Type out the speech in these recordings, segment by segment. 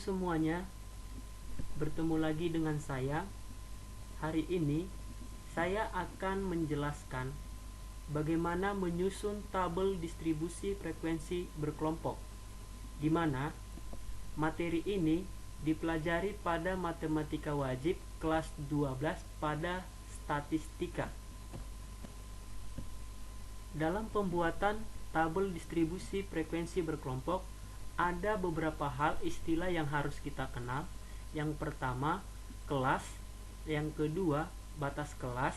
semuanya, bertemu lagi dengan saya. Hari ini saya akan menjelaskan bagaimana menyusun tabel distribusi frekuensi berkelompok, di mana materi ini dipelajari pada matematika wajib kelas 12 pada statistika. Dalam pembuatan tabel distribusi frekuensi berkelompok, ada beberapa hal istilah yang harus kita kenal. Yang pertama, kelas. Yang kedua, batas kelas,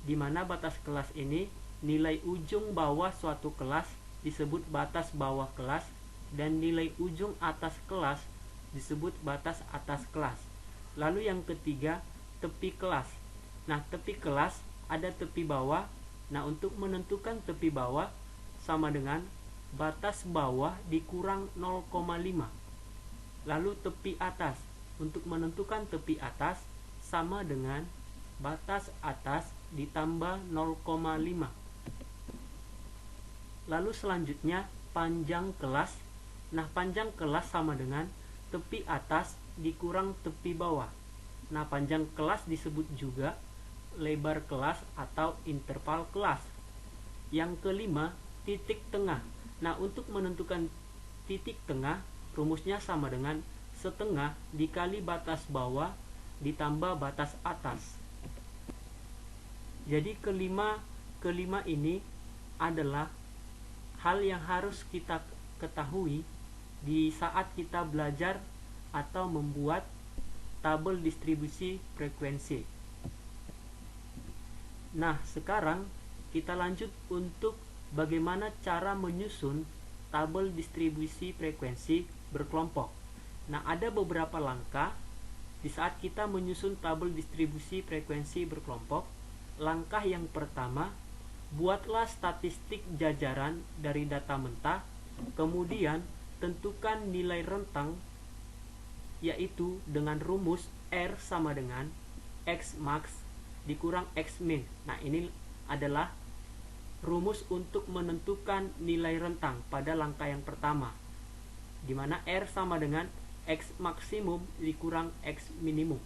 di mana batas kelas ini nilai ujung bawah suatu kelas disebut batas bawah kelas, dan nilai ujung atas kelas disebut batas atas kelas. Lalu yang ketiga, tepi kelas. Nah, tepi kelas ada tepi bawah. Nah, untuk menentukan tepi bawah sama dengan batas bawah dikurang 0,5. Lalu tepi atas. Untuk menentukan tepi atas sama dengan batas atas ditambah 0,5. Lalu selanjutnya panjang kelas. Nah, panjang kelas sama dengan tepi atas dikurang tepi bawah. Nah, panjang kelas disebut juga lebar kelas atau interval kelas. Yang kelima, titik tengah. Nah, untuk menentukan titik tengah, rumusnya sama dengan setengah dikali batas bawah ditambah batas atas. Jadi kelima ini adalah hal yang harus kita ketahui di saat kita belajar atau membuat tabel distribusi frekuensi. Nah, sekarang kita lanjut untuk bagaimana cara menyusun tabel distribusi frekuensi berkelompok. Nah, ada beberapa langkah di saat kita menyusun tabel distribusi frekuensi berkelompok. Langkah yang pertama, buatlah statistik jajaran dari data mentah, kemudian tentukan nilai rentang, yaitu dengan rumus R sama dengan X max dikurang X min. Nah, ini adalah rumus untuk menentukan nilai rentang pada langkah yang pertama, di mana R sama dengan X maksimum dikurang X minimum.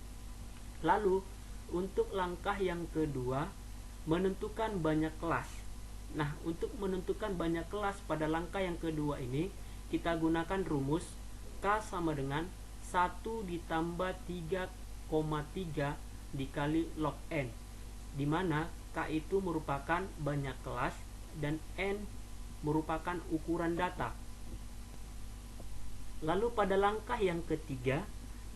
Lalu untuk langkah yang kedua, menentukan banyak kelas. Nah, untuk menentukan banyak kelas pada langkah yang kedua ini, kita gunakan rumus K sama dengan 1 ditambah 3,3 dikali log N, di mana K itu merupakan banyak kelas dan N merupakan ukuran data. Lalu pada langkah yang ketiga,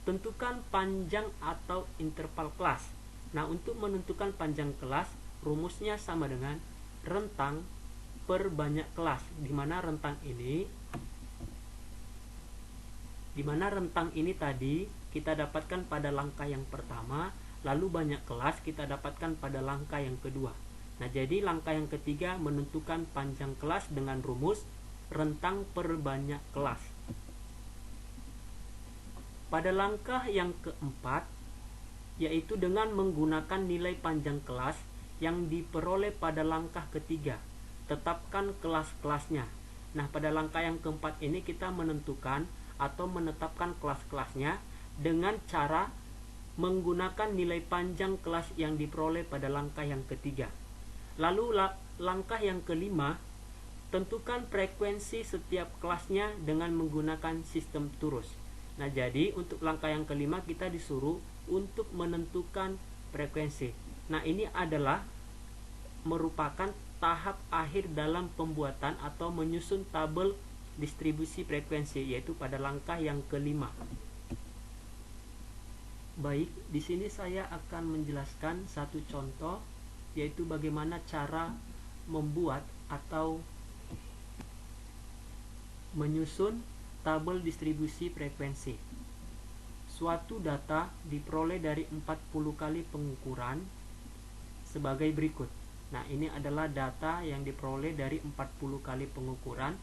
tentukan panjang atau interval kelas. Nah, untuk menentukan panjang kelas, rumusnya sama dengan rentang per banyak kelas, di mana rentang ini tadi kita dapatkan pada langkah yang pertama, lalu banyak kelas kita dapatkan pada langkah yang kedua. Nah, jadi langkah yang ketiga menentukan panjang kelas dengan rumus rentang per banyak kelas. Pada langkah yang keempat, yaitu dengan menggunakan nilai panjang kelas yang diperoleh pada langkah ketiga, tetapkan kelas-kelasnya. Nah, pada langkah yang keempat ini kita menentukan atau menetapkan kelas-kelasnya dengan cara menggunakan nilai panjang kelas yang diperoleh pada langkah yang ketiga. Lalu langkah yang kelima, tentukan frekuensi setiap kelasnya dengan menggunakan sistem turus. Nah, jadi untuk langkah yang kelima kita disuruh untuk menentukan frekuensi. Nah, ini adalah merupakan tahap akhir dalam pembuatan atau menyusun tabel distribusi frekuensi, yaitu pada langkah yang kelima. Baik, di sini saya akan menjelaskan satu contoh, yaitu bagaimana cara membuat atau menyusun tabel distribusi frekuensi. Suatu data diperoleh dari 40 kali pengukuran sebagai berikut. Nah, ini adalah data yang diperoleh dari 40 kali pengukuran.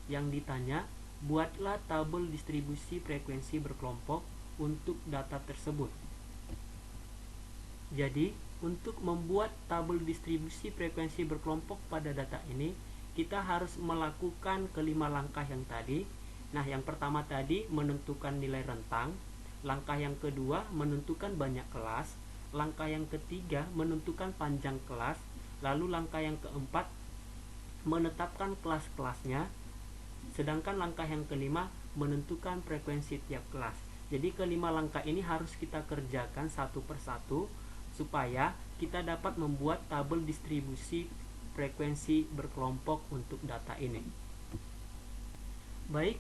Yang ditanya, buatlah tabel distribusi frekuensi berkelompok untuk data tersebut. Jadi, untuk membuat tabel distribusi frekuensi berkelompok pada data ini, kita harus melakukan kelima langkah yang tadi, Nah, yang pertama tadi menentukan nilai rentang, langkah yang kedua menentukan banyak kelas, langkah yang ketiga menentukan panjang kelas, lalu langkah yang keempat menetapkan kelas-kelasnya, sedangkan langkah yang kelima menentukan frekuensi tiap kelas. Jadi kelima langkah ini harus kita kerjakan satu persatu supaya kita dapat membuat tabel distribusi frekuensi berkelompok untuk data ini. Baik,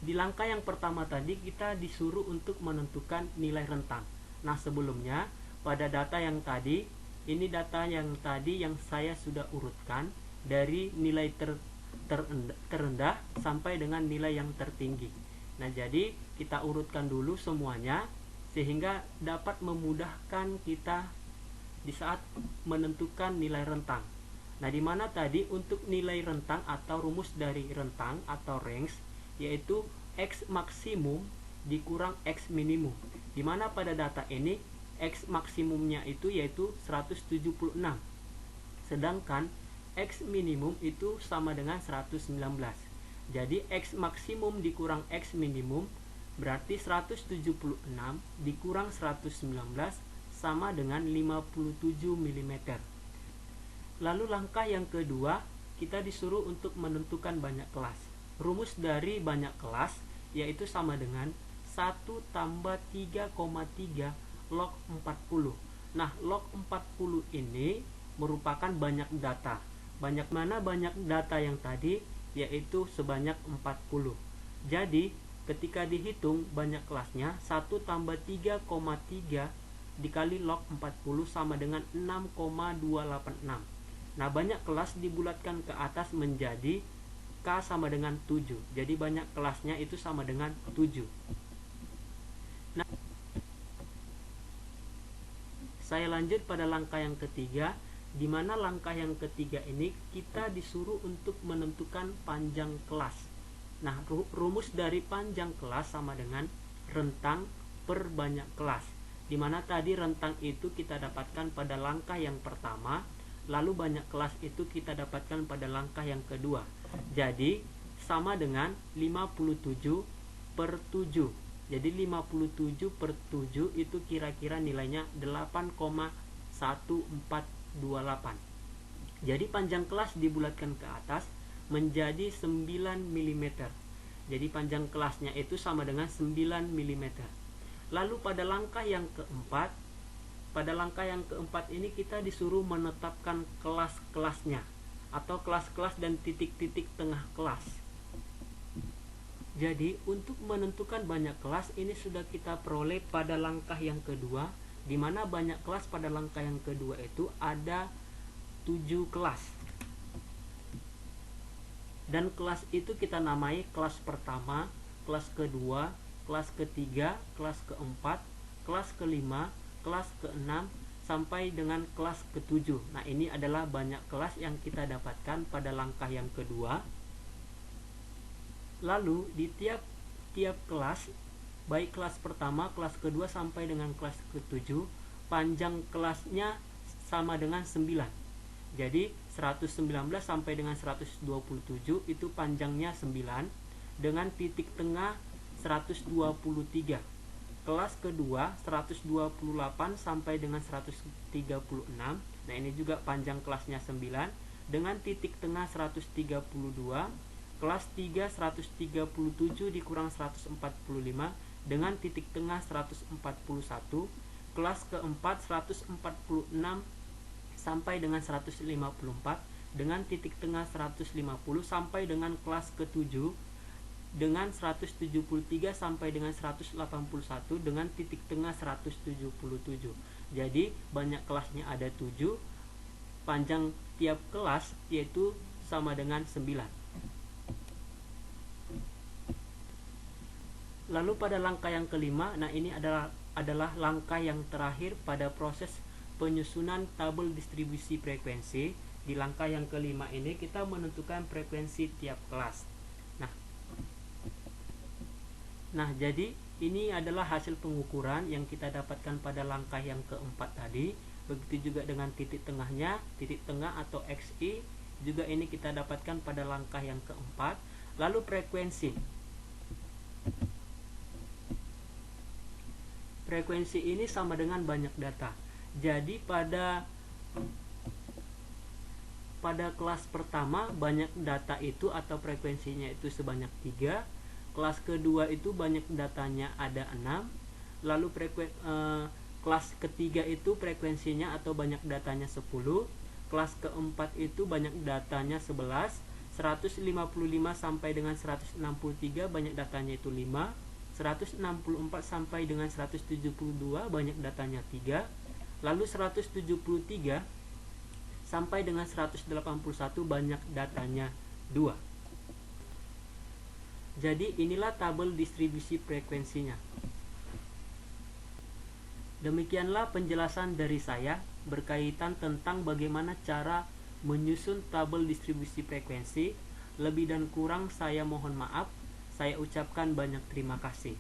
di langkah yang pertama tadi kita disuruh untuk menentukan nilai rentang. Nah, sebelumnya pada data yang tadi, ini data yang tadi yang saya sudah urutkan dari nilai terendah sampai dengan nilai yang tertinggi. Nah, jadi kita urutkan dulu semuanya sehingga dapat memudahkan kita di saat menentukan nilai rentang. Nah, di mana tadi untuk nilai rentang atau rumus dari rentang atau range yaitu X maksimum dikurang X minimum. Di mana pada data ini X maksimumnya itu yaitu 176. Sedangkan X minimum itu sama dengan 119. Jadi X maksimum dikurang X minimum berarti 176 dikurang 119 sama dengan 57 mm. Lalu langkah yang kedua, kita disuruh untuk menentukan banyak kelas. Rumus dari banyak kelas yaitu sama dengan 1 tambah 3,3 log 40. Nah, log 40 ini merupakan banyak data. Banyak mana banyak data yang tadi? Yaitu sebanyak 40. Jadi ketika dihitung banyak kelasnya 1 tambah 3,3 dikali log 40 sama dengan 6,286. Nah, banyak kelas dibulatkan ke atas menjadi K sama dengan 7. Jadi banyak kelasnya itu sama dengan 7. Nah, saya lanjut pada langkah yang ketiga, di mana langkah yang ketiga ini kita disuruh untuk menentukan panjang kelas. Nah, rumus dari panjang kelas sama dengan rentang per banyak kelas. Di mana tadi rentang itu kita dapatkan pada langkah yang pertama, lalu banyak kelas itu kita dapatkan pada langkah yang kedua. Jadi sama dengan 57 per 7. Jadi 57 per 7 itu kira-kira nilainya 8,1428. Jadi panjang kelas dibulatkan ke atas menjadi 9 mm. Jadi panjang kelasnya itu sama dengan 9 mm. Lalu pada langkah yang keempat, ini kita disuruh menetapkan kelas-kelasnya atau kelas-kelas dan titik-titik tengah kelas. Jadi untuk menentukan banyak kelas ini sudah kita peroleh pada langkah yang kedua, di mana banyak kelas pada langkah yang kedua itu ada 7 kelas. Dan kelas itu kita namai kelas pertama, kelas kedua, kelas ketiga, kelas keempat, kelas kelima, kelas keenam, sampai dengan kelas ketujuh. Nah, ini adalah banyak kelas yang kita dapatkan pada langkah yang kedua. Lalu di tiap kelas, baik kelas pertama, kelas kedua sampai dengan kelas ketujuh, panjang kelasnya sama dengan 9. Jadi 119 sampai dengan 127 itu panjangnya 9 dengan titik tengah 123. Kelas kedua 128 sampai dengan 136. Nah, ini juga panjang kelasnya 9 dengan titik tengah 132. Kelas 3 137 dikurang 145 dengan titik tengah 141. Kelas keempat 146 sampai dengan 154 dengan titik tengah 150 sampai dengan kelas ke-7 dengan 173 sampai dengan 181 dengan titik tengah 177. Jadi banyak kelasnya ada 7, panjang tiap kelas yaitu sama dengan 9. Lalu pada langkah yang kelima, nah ini adalah langkah yang terakhir pada proses penyusunan tabel distribusi frekuensi. Di langkah yang kelima ini kita menentukan frekuensi tiap kelas. Nah, jadi ini adalah hasil pengukuran yang kita dapatkan pada langkah yang keempat tadi. Begitu juga dengan titik tengahnya, titik tengah atau XI juga ini kita dapatkan pada langkah yang keempat. Lalu frekuensi. frekuensi ini sama dengan banyak data. Jadi pada kelas pertama banyak data itu atau frekuensinya itu sebanyak 3. Kelas kedua itu banyak datanya ada 6. Lalu kelas ketiga itu frekuensinya atau banyak datanya 10. Kelas keempat itu banyak datanya 11. 155 sampai dengan 163 banyak datanya itu 5. 164 sampai dengan 172 banyak datanya 3. Lalu 173 sampai dengan 181 banyak datanya 2. Jadi inilah tabel distribusi frekuensinya. Demikianlah penjelasan dari saya berkaitan tentang bagaimana cara menyusun tabel distribusi frekuensi. Lebih dan kurang saya mohon maaf. Saya ucapkan banyak terima kasih.